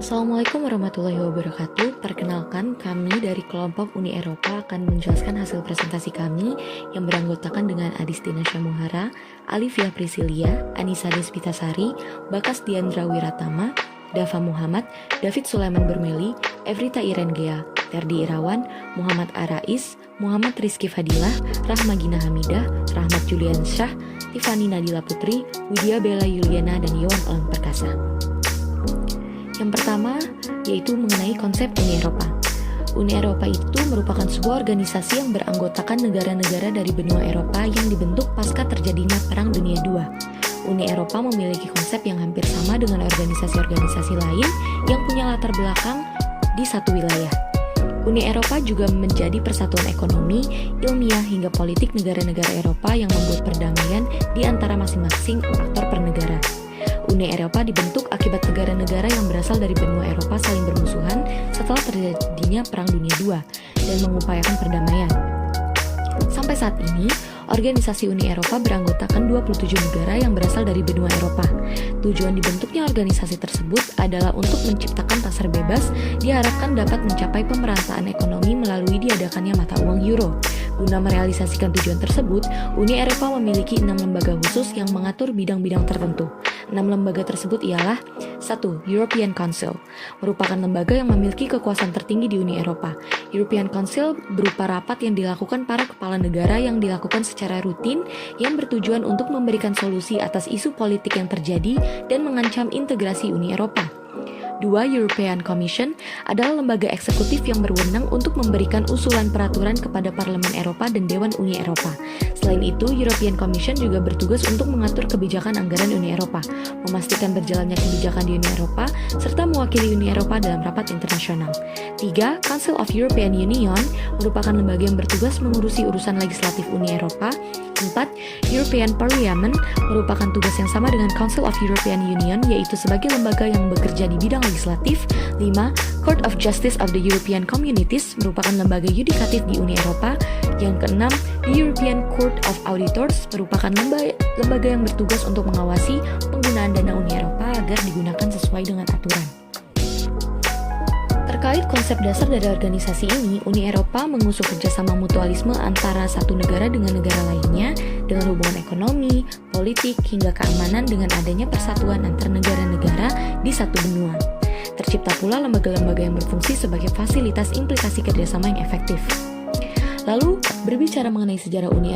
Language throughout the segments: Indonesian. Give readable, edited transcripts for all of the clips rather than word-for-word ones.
Assalamualaikum warahmatullahi wabarakatuh. Perkenalkan, kami dari kelompok Uni Eropa akan menjelaskan hasil presentasi kami yang beranggotakan dengan Adistina Syamuhara, Alivia Priscilia, Anissa Despitasari, Bakas Diandra Wiratama, Dava Muhammad, David Sulaiman Bermeli, Evrita Irengea, Terdi Irawan, Muhammad Arais, Muhammad Rizky Fadilah, Rahma Gina Hamidah, Rahmat Julian Syah, Tiffany Nadila Putri, Widya Bella Yuliana, dan Yowan Elang Perkasa. Yang pertama, yaitu mengenai konsep Uni Eropa. Uni Eropa itu merupakan sebuah organisasi yang beranggotakan negara-negara dari benua Eropa yang dibentuk pasca terjadinya Perang Dunia II. Uni Eropa memiliki konsep yang hampir sama dengan organisasi-organisasi lain yang punya latar belakang di satu wilayah. Uni Eropa juga menjadi persatuan ekonomi, ilmiah, hingga politik negara-negara Eropa yang membuat perdamaian di antara masing-masing aktor per negara. Uni Eropa dibentuk akibat negara-negara yang berasal dari benua Eropa saling bermusuhan setelah terjadinya Perang Dunia II dan mengupayakan perdamaian. Sampai saat ini, organisasi Uni Eropa beranggotakan 27 negara yang berasal dari benua Eropa. Tujuan dibentuknya organisasi tersebut adalah untuk menciptakan pasar bebas, diharapkan dapat mencapai pemerataan ekonomi melalui diadakannya mata uang euro. Guna merealisasikan tujuan tersebut, Uni Eropa memiliki 6 lembaga khusus yang mengatur bidang-bidang tertentu. 6 lembaga tersebut ialah 1. European Council, merupakan lembaga yang memiliki kekuasaan tertinggi di Uni Eropa. European Council berupa rapat yang dilakukan para kepala negara yang dilakukan secara rutin yang bertujuan untuk memberikan solusi atas isu politik yang terjadi dan mengancam integrasi Uni Eropa. 2. European Commission adalah lembaga eksekutif yang berwenang untuk memberikan usulan peraturan kepada Parlemen Eropa dan Dewan Uni Eropa. Selain itu, European Commission juga bertugas untuk mengatur kebijakan anggaran Uni Eropa, memastikan berjalannya kebijakan di Uni Eropa, serta mewakili Uni Eropa dalam rapat internasional. 3. Council of European Union merupakan lembaga yang bertugas mengurusi urusan legislatif Uni Eropa. 4. European Parliament merupakan tugas yang sama dengan Council of European Union, yaitu sebagai lembaga yang bekerja di bidang legislatif. 5. Court of Justice of the European Communities merupakan lembaga yudikatif di Uni Eropa. Yang keenam, the European Court of Auditors merupakan lembaga yang bertugas untuk mengawasi penggunaan dana Uni Eropa agar digunakan sesuai dengan aturan. Terkait konsep dasar dari organisasi ini, Uni Eropa mengusung kerjasama mutualisme antara satu negara dengan negara lainnya dengan hubungan ekonomi, politik, hingga keamanan dengan adanya persatuan antar negara-negara di satu benua. Tercipta pula lembaga-lembaga yang berfungsi sebagai fasilitas implikasi kerjasama yang efektif. Lalu, berbicara mengenai sejarah Uni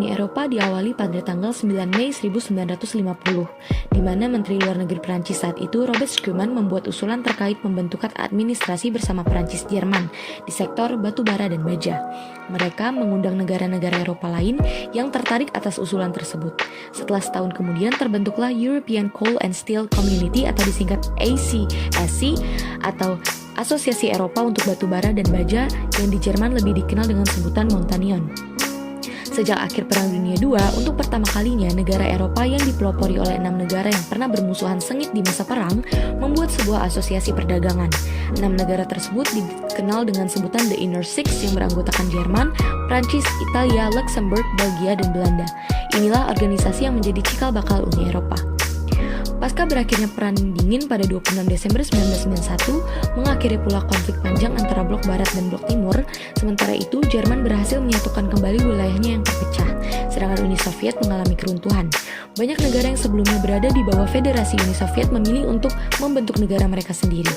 Eropa diawali pada tanggal 9 Mei 1950, di mana Menteri Luar Negeri Perancis saat itu, Robert Schuman, membuat usulan terkait pembentukan administrasi bersama Perancis-Jerman di sektor batu bara dan baja. Mereka mengundang negara-negara Eropa lain yang tertarik atas usulan tersebut. Setelah setahun kemudian, terbentuklah European Coal and Steel Community atau disingkat ACSC atau Asosiasi Eropa untuk Batu Bara dan Baja yang di Jerman lebih dikenal dengan sebutan Montanion. Sejak akhir Perang Dunia II, untuk pertama kalinya negara Eropa yang dipelopori oleh 6 negara yang pernah bermusuhan sengit di masa perang membuat sebuah asosiasi perdagangan. 6 negara tersebut dikenal dengan sebutan The Inner Six yang beranggotakan Jerman, Prancis, Italia, Luxembourg, Belgia, dan Belanda. Inilah organisasi yang menjadi cikal bakal Uni Eropa. Pasca berakhirnya Perang Dingin pada 26 Desember 1991, mengakhiri pula konflik panjang antara Blok Barat dan Blok Timur. Sementara itu, Jerman berhasil menyatukan kembali wilayahnya yang terpecah, sedangkan Uni Soviet mengalami keruntuhan. Banyak negara yang sebelumnya berada di bawah Federasi Uni Soviet memilih untuk membentuk negara mereka sendiri.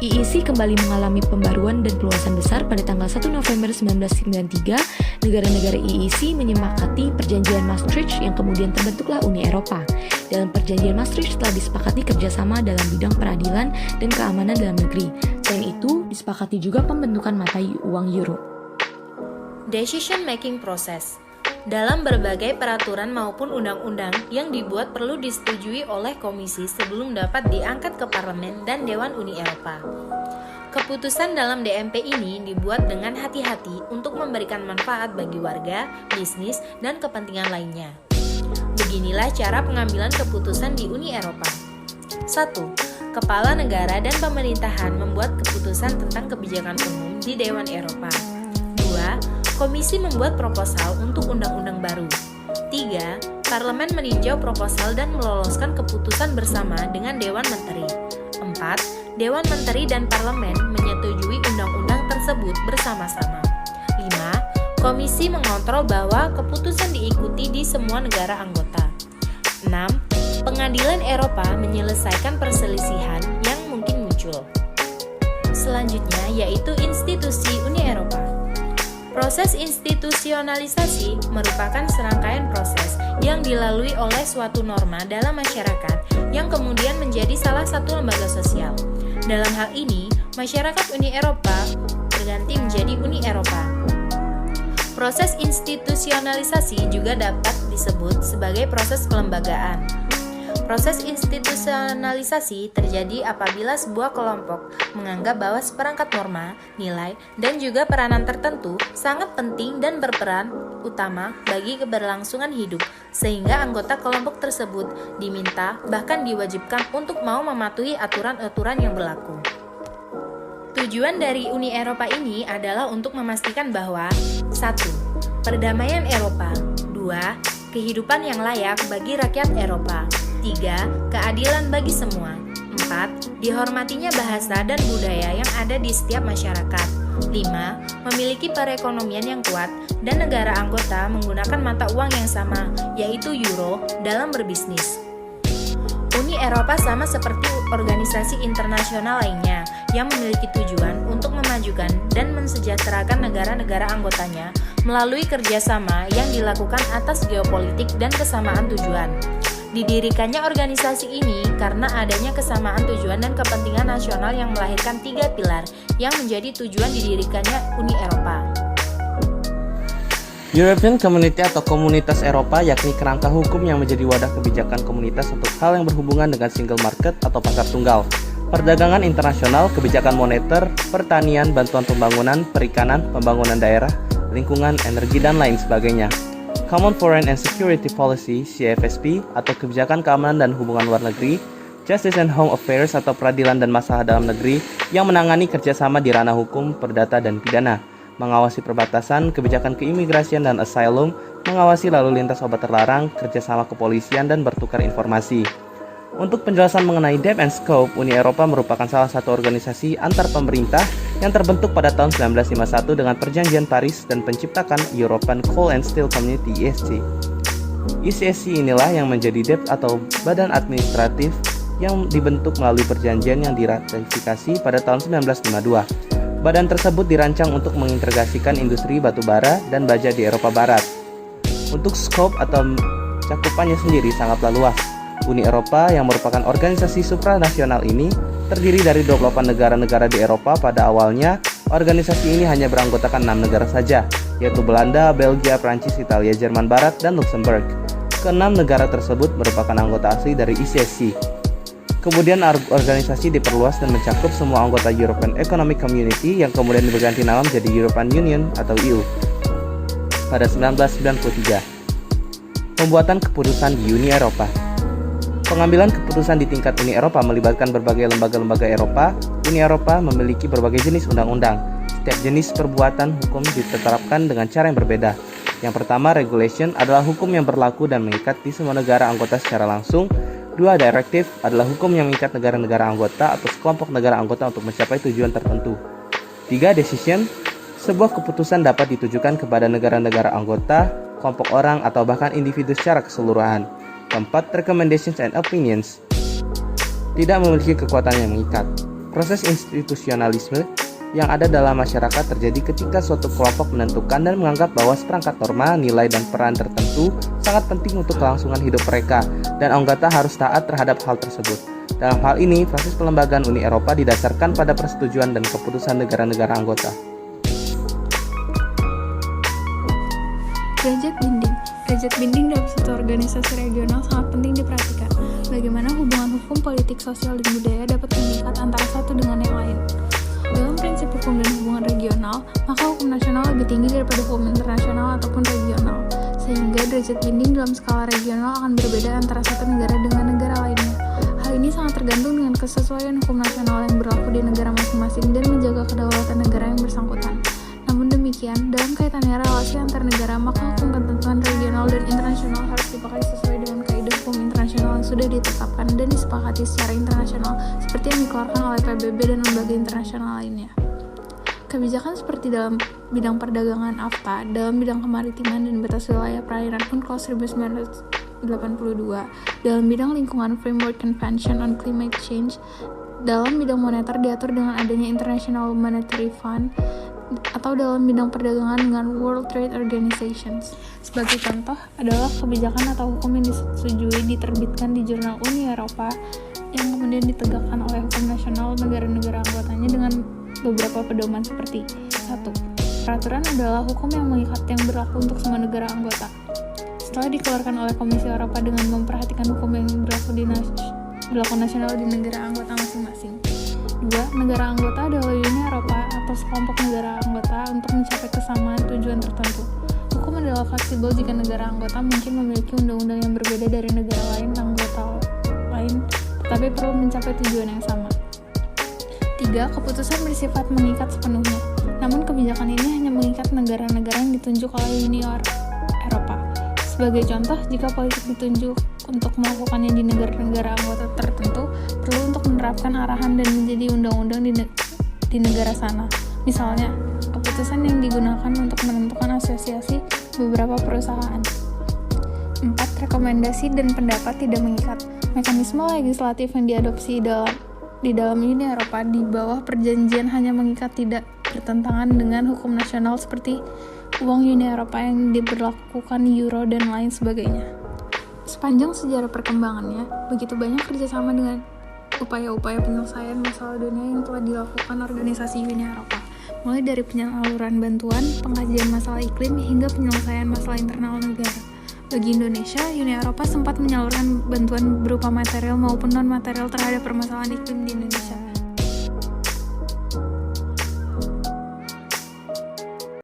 IEC kembali mengalami pembaruan dan peluasan besar pada tanggal 1 November 1993. Negara-negara IEC menyepakati Perjanjian Maastricht yang kemudian terbentuklah Uni Eropa. Dalam Perjanjian Maastricht telah disepakati kerjasama dalam bidang peradilan dan keamanan dalam negeri. Selain itu, disepakati juga pembentukan mata uang euro. Decision making process. Dalam berbagai peraturan maupun undang-undang yang dibuat perlu disetujui oleh Komisi sebelum dapat diangkat ke Parlemen dan Dewan Uni Eropa. Keputusan dalam DMP ini dibuat dengan hati-hati untuk memberikan manfaat bagi warga, bisnis, dan kepentingan lainnya. Beginilah cara pengambilan keputusan di Uni Eropa. 1. Kepala negara dan pemerintahan membuat keputusan tentang kebijakan umum di Dewan Eropa. 2. Komisi membuat proposal untuk undang-undang baru. 3. Parlemen meninjau proposal dan meloloskan keputusan bersama dengan Dewan Menteri. 4. Dewan Menteri dan Parlemen menyetujui undang-undang tersebut bersama-sama. 5. Komisi mengontrol bahwa keputusan diikuti di semua negara anggota. 6. Pengadilan Eropa menyelesaikan perselisihan yang mungkin muncul. Selanjutnya yaitu institusi Uni Eropa. Proses institusionalisasi merupakan serangkaian proses yang dilalui oleh suatu norma dalam masyarakat yang kemudian menjadi salah satu lembaga sosial. Dalam hal ini, masyarakat Uni Eropa berganti menjadi Uni Eropa. Proses institusionalisasi juga dapat disebut sebagai proses kelembagaan. Proses institusionalisasi terjadi apabila sebuah kelompok menganggap bahwa seperangkat norma, nilai, dan juga peranan tertentu sangat penting dan berperan utama bagi keberlangsungan hidup, sehingga anggota kelompok tersebut diminta bahkan diwajibkan untuk mau mematuhi aturan-aturan yang berlaku. Tujuan dari Uni Eropa ini adalah untuk memastikan bahwa 1. Perdamaian Eropa. 2. Kehidupan yang layak bagi rakyat Eropa. 3. Keadilan bagi semua. 4. Dihormatinya bahasa dan budaya yang ada di setiap masyarakat. 5. Memiliki perekonomian yang kuat dan negara anggota menggunakan mata uang yang sama, yaitu euro, dalam berbisnis. Uni Eropa sama seperti organisasi internasional lainnya yang memiliki tujuan untuk memajukan dan mensejahterakan negara-negara anggotanya melalui kerjasama yang dilakukan atas geopolitik dan kesamaan tujuan. Didirikannya organisasi ini karena adanya kesamaan tujuan dan kepentingan nasional yang melahirkan 3 pilar yang menjadi tujuan didirikannya Uni Eropa. European Community atau Komunitas Eropa yakni kerangka hukum yang menjadi wadah kebijakan komunitas untuk hal yang berhubungan dengan single market atau pasar tunggal, perdagangan internasional, kebijakan moneter, pertanian, bantuan pembangunan, perikanan, pembangunan daerah, lingkungan, energi, dan lain sebagainya. Common Foreign and Security Policy (CFSP) atau kebijakan keamanan dan hubungan luar negeri, Justice and Home Affairs atau peradilan dan masalah dalam negeri yang menangani kerjasama di ranah hukum, perdata, dan pidana, mengawasi perbatasan, kebijakan keimigrasian dan asylum, mengawasi lalu lintas obat terlarang, kerjasama kepolisian, dan bertukar informasi. Untuk penjelasan mengenai depth and scope, Uni Eropa merupakan salah satu organisasi antar pemerintah yang terbentuk pada tahun 1951 dengan Perjanjian Paris dan penciptakan European Coal and Steel Community (ESC). ECSC inilah yang menjadi depth atau badan administratif yang dibentuk melalui perjanjian yang diratifikasi pada tahun 1952. Badan tersebut dirancang untuk mengintegrasikan industri batu bara dan baja di Eropa Barat. Untuk scope atau cakupannya sendiri sangatlah luas. Uni Eropa yang merupakan organisasi supranasional ini terdiri dari 28 negara-negara di Eropa. Pada awalnya, organisasi ini hanya beranggotakan 6 negara saja, yaitu Belanda, Belgia, Prancis, Italia, Jerman Barat, dan Luxembourg. Ke-6 negara tersebut merupakan anggota asli dari ECSC. Kemudian organisasi diperluas dan mencakup semua anggota European Economic Community yang kemudian berganti nama menjadi European Union atau EU pada 1993. Pembuatan keputusan di Uni Eropa. Pengambilan keputusan di tingkat Uni Eropa melibatkan berbagai lembaga-lembaga Eropa. Uni Eropa memiliki berbagai jenis undang-undang. Setiap jenis perbuatan hukum ditetapkan dengan cara yang berbeda. Yang pertama, regulation adalah hukum yang berlaku dan mengikat di semua negara anggota secara langsung. 2. Directive adalah hukum yang mengikat negara-negara anggota atau sekelompok negara anggota untuk mencapai tujuan tertentu. 3. Decision, sebuah keputusan dapat ditujukan kepada negara-negara anggota, kelompok orang, atau bahkan individu secara keseluruhan. 4. Recommendations and opinions, tidak memiliki kekuatan yang mengikat. Proses institusionalisme yang ada dalam masyarakat terjadi ketika suatu kelompok menentukan dan menganggap bahwa seperangkat norma, nilai, dan peran tertentu sangat penting untuk kelangsungan hidup mereka, dan anggota harus taat terhadap hal tersebut. Dalam hal ini, proses pelembagaan Uni Eropa didasarkan pada persetujuan dan keputusan negara-negara anggota. Derajat binding. Derajat binding dalam satu organisasi regional sangat penting diperhatikan. Bagaimana hubungan hukum, politik, sosial, dan budaya dapat mengikat antara satu dengan yang lain. Dalam prinsip hukum dan hubungan regional, maka hukum nasional lebih tinggi daripada hukum internasional ataupun regional, sehingga derajat binding dalam skala regional akan berbeda antara satu negara dengan negara lainnya. Hal ini sangat tergantung dengan kesesuaian hukum nasional yang berlaku di negara masing-masing dan menjaga kedaulatan negara yang bersangkutan. Namun demikian, dalam kaitannya relasi antar negara, maka hukum ketentuan regional dan internasional harus dipakai sesuai dengan kaidah hukum internasional yang sudah ditetapkan dan disepakati secara internasional seperti yang dikeluarkan oleh PBB dan lembaga internasional lainnya. Kebijakan seperti dalam bidang perdagangan AFTA, dalam bidang kemaritiman dan batas wilayah perairan UNCLOS 1982, dalam bidang lingkungan Framework Convention on Climate Change, dalam bidang moneter diatur dengan adanya International Monetary Fund, atau dalam bidang perdagangan dengan World Trade Organization. Sebagai contoh adalah kebijakan atau hukum yang disetujui diterbitkan di Jurnal Uni Eropa yang kemudian ditegakkan oleh hukum nasional negara-negara anggotanya dengan beberapa pedoman seperti 1. Peraturan adalah hukum yang mengikat yang berlaku untuk semua negara anggota. Setelah dikeluarkan oleh Komisi Eropa dengan memperhatikan hukum yang berlaku nasional di negara anggota masing-masing. 2. Negara anggota adalah Uni Eropa atau sekelompok negara anggota untuk mencapai kesamaan tujuan tertentu. Hukum adalah fleksibel jika negara anggota mungkin memiliki undang-undang yang berbeda dari negara lain anggota lain, tetapi perlu mencapai tujuan yang sama. 3. Keputusan bersifat mengikat sepenuhnya. Namun kebijakan ini hanya mengikat negara-negara yang ditunjuk oleh Uni Eropa. Sebagai contoh, jika politik ditunjuk untuk melakukannya di negara-negara anggota tertentu, perlu untuk menerapkan arahan dan menjadi undang-undang di negara sana. Misalnya, keputusan yang digunakan untuk menentukan asosiasi beberapa perusahaan. 4. Rekomendasi dan pendapat tidak mengikat. Mekanisme legislatif yang diadopsi di dalam Uni Eropa di bawah perjanjian hanya mengikat, tidak bertentangan dengan hukum nasional seperti uang Uni Eropa yang diberlakukan euro dan lain sebagainya. Sepanjang sejarah perkembangannya, begitu banyak kerjasama dengan upaya-upaya penyelesaian masalah dunia yang telah dilakukan organisasi Uni Eropa, mulai dari penyaluran bantuan, pengkajian masalah iklim, hingga penyelesaian masalah internal negara. Bagi Indonesia, Uni Eropa sempat menyalurkan bantuan berupa material maupun non-material terhadap permasalahan iklim di Indonesia.